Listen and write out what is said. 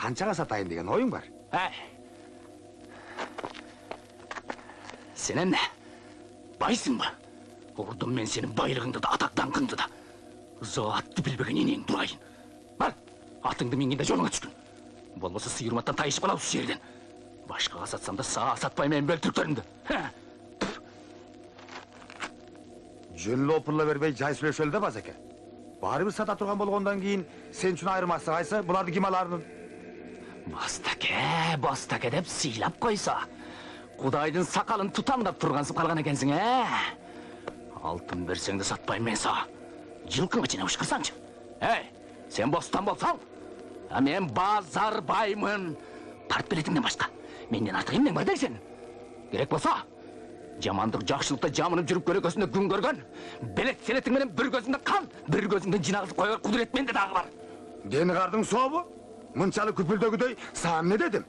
канчага сатайын деген оюң бар? Сен эмне? Байсың ба? Ордун мен сенин байлыгыңды да, атак даңкыңды да. Заатты билбеген энең турайын. Бар, атыңды мингенде жолуңа түшкүн. Болбосо сыйырматтан тайышып калабыз ушул жерден. Башкага сатсам да сага сатпайм эми бөлтүрүктөрүмдү. Жөн лопурла бербей жай сүйлөшөлү да Базеке. Баары бир сата турган болгондон кийин сен үчүн айырмасы кайсы? Буларды ким аларын? Бастаке деп сыйлап койсо. Кудайдын сакалын тутамдап тургансып калган экенсиң, Алтын берсең да сатпайм мен сага. Жылкыңы чейин ушкырсаңчы. Сен бостан болсаң, мен базарбаймын. Тарт билетиңден башка. Менден артык эмнең бар дейсиң? Керек болсо, жамандык жакшылыкта жамынып жүрүп көлөкөсүндө күн көргөн. Белет селетиң менен бір көзүңдө кан, бір көзүңдөн жинагызып коёр кудурет менде дагы бар. Дени кардың сообу? Мынчалык күпүлдөгүдөй саам не дедим?